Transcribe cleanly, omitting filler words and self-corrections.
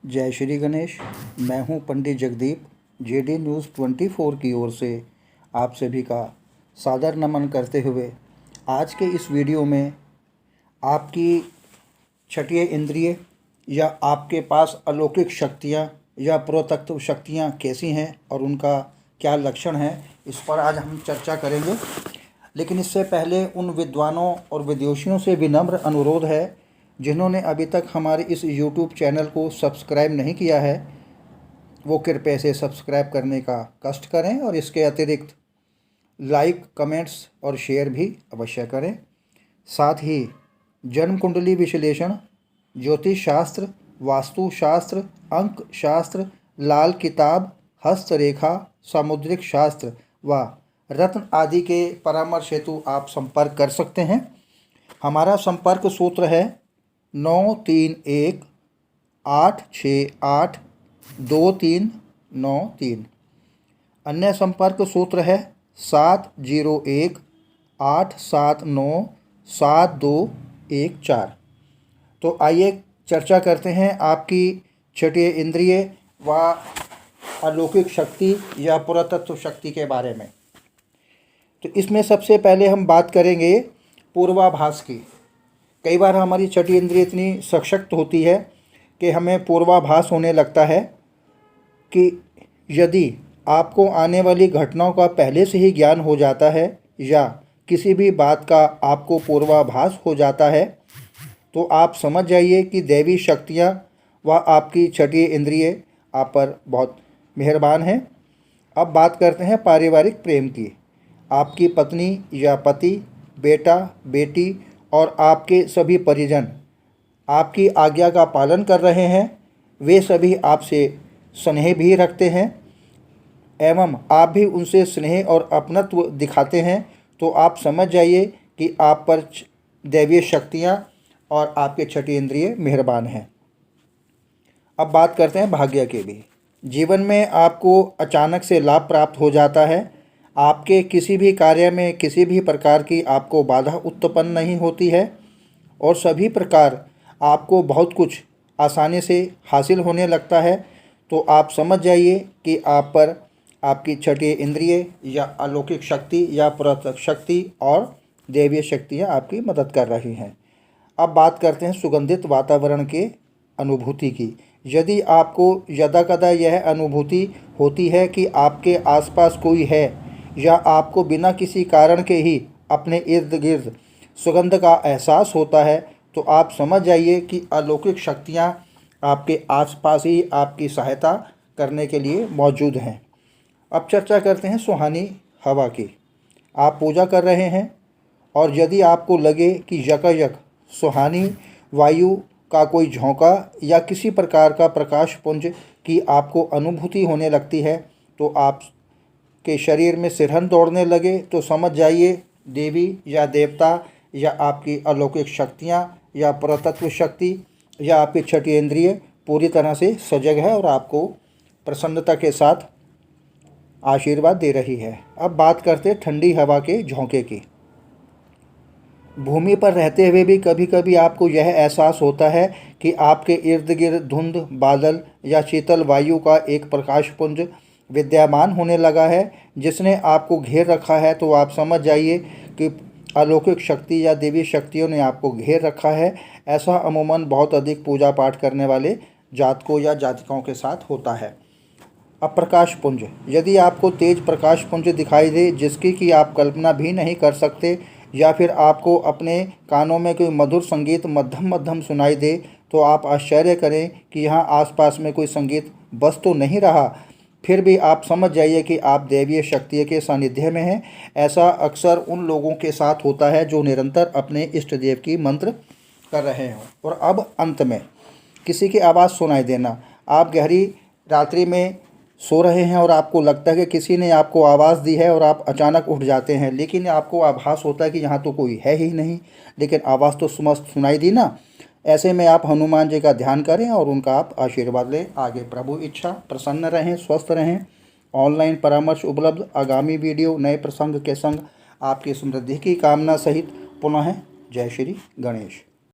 जय श्री गणेश। मैं हूं पंडित जगदीप। जेडी न्यूज़ 24 की ओर से आप सभी का सादर नमन करते हुए आज के इस वीडियो में आपकी छठीय इंद्रिय या आपके पास अलौकिक शक्तियां या पुरातत्व शक्तियां कैसी हैं और उनका क्या लक्षण है, इस पर आज हम चर्चा करेंगे। लेकिन इससे पहले उन विद्वानों और विद्वेषियों से विनम्र अनुरोध है जिन्होंने अभी तक हमारे इस YouTube चैनल को सब्सक्राइब नहीं किया है, वो कृपया से सब्सक्राइब करने का कष्ट करें और इसके अतिरिक्त लाइक, कमेंट्स और शेयर भी अवश्य करें। साथ ही जन्म कुंडली विश्लेषण, ज्योतिष शास्त्र, वास्तुशास्त्र, अंक शास्त्र, लाल किताब, हस्तरेखा, सामुद्रिक शास्त्र व रत्न आदि के परामर्श हेतु आप संपर्क कर सकते हैं। हमारा संपर्क सूत्र है 9318682393। अन्य संपर्क सूत्र है 7018797214। तो आइए चर्चा करते हैं आपकी छठीय इंद्रिय व अलौकिक शक्ति या पुरातत्व शक्ति के बारे में। तो इसमें सबसे पहले हम बात करेंगे पूर्वाभास की। कई बार हमारी छठी इंद्रिय इतनी सशक्त होती है कि हमें पूर्वाभास होने लगता है कि यदि आपको आने वाली घटनाओं का पहले से ही ज्ञान हो जाता है या किसी भी बात का आपको पूर्वाभास हो जाता है तो आप समझ जाइए कि दैवी शक्तियाँ व आपकी छठी इंद्रिय आप पर बहुत मेहरबान हैं। अब बात करते हैं पारिवारिक प्रेम की। आपकी पत्नी या पति, बेटा, बेटी और आपके सभी परिजन आपकी आज्ञा का पालन कर रहे हैं। वे सभी आपसे स्नेह भी रखते हैं एवं आप भी उनसे स्नेह और अपनत्व दिखाते हैं। तो आप समझ जाइए कि आप पर दैवीय शक्तियाँ और आपके छठी इंद्रिय मेहरबान हैं। अब बात करते हैं भाग्य की भी। जीवन में आपको अचानक से लाभ प्राप्त हो जाता है। आपके किसी भी कार्य में किसी भी प्रकार की आपको बाधा उत्पन्न नहीं होती है और सभी प्रकार आपको बहुत कुछ आसानी से हासिल होने लगता है। तो आप समझ जाइए कि आप पर आपकी छठी इंद्रिय या अलौकिक शक्ति या पुरातत्व शक्ति और दैवीय शक्तियाँ आपकी मदद कर रही हैं। अब बात करते हैं सुगंधित वातावरण के अनुभूति की। यदि आपको यदाकदा यह अनुभूति होती है कि आपके आसपास कोई है या आपको बिना किसी कारण के ही अपने इर्द गिर्द सुगंध का एहसास होता है तो आप समझ जाइए कि अलौकिक शक्तियाँ आपके आसपास ही आपकी सहायता करने के लिए मौजूद हैं। अब चर्चा करते हैं सुहानी हवा की। आप पूजा कर रहे हैं और यदि आपको लगे कि यकायक सुहानी वायु का कोई झोंका या किसी प्रकार का प्रकाश पुंज की आपको अनुभूति होने लगती है तो आप के शरीर में सिरहन दौड़ने लगे तो समझ जाइए देवी या देवता या आपकी अलौकिक शक्तियाँ या पुरातत्व शक्ति या आपकी छठी इंद्रिय पूरी तरह से सजग है और आपको प्रसन्नता के साथ आशीर्वाद दे रही है। अब बात करते हैं ठंडी हवा के झोंके की। भूमि पर रहते हुए भी कभी कभी आपको यह एहसास होता है कि आपके इर्द गिर्द धुंध, बादल या शीतल वायु का एक प्रकाशपुंज विद्यमान होने लगा है जिसने आपको घेर रखा है। तो आप समझ जाइए कि अलौकिक शक्ति या देवी शक्तियों ने आपको घेर रखा है। ऐसा अमूमन बहुत अधिक पूजा पाठ करने वाले जातकों या जातिकाओं के साथ होता है। अब प्रकाशपुंज, यदि आपको तेज प्रकाशपुंज दिखाई दे जिसकी कि आप कल्पना भी नहीं कर सकते या फिर आपको अपने कानों में कोई मधुर संगीत मध्यम मध्यम सुनाई दे तो आप आश्चर्य करें कि यहाँ आसपास में कोई संगीत बस तो नहीं रहा, फिर भी आप समझ जाइए कि आप दैवीय शक्ति के सानिध्य में हैं। ऐसा अक्सर उन लोगों के साथ होता है जो निरंतर अपने इष्ट देव की मंत्र कर रहे हों। और अब अंत में किसी की आवाज़ सुनाई देना। आप गहरी रात्रि में सो रहे हैं और आपको लगता है कि किसी ने आपको आवाज़ दी है और आप अचानक उठ जाते हैं, लेकिन आपको आभास होता है कि यहाँ तो कोई है ही नहीं, लेकिन आवाज़ तो मस्त सुनाई दी ना। ऐसे में आप हनुमान जी का ध्यान करें और उनका आप आशीर्वाद लें। आगे प्रभु इच्छा, प्रसन्न रहें, स्वस्थ रहें। ऑनलाइन परामर्श उपलब्ध। आगामी वीडियो नए प्रसंग के संग आपकी समृद्धि की कामना सहित पुनः जय श्री गणेश।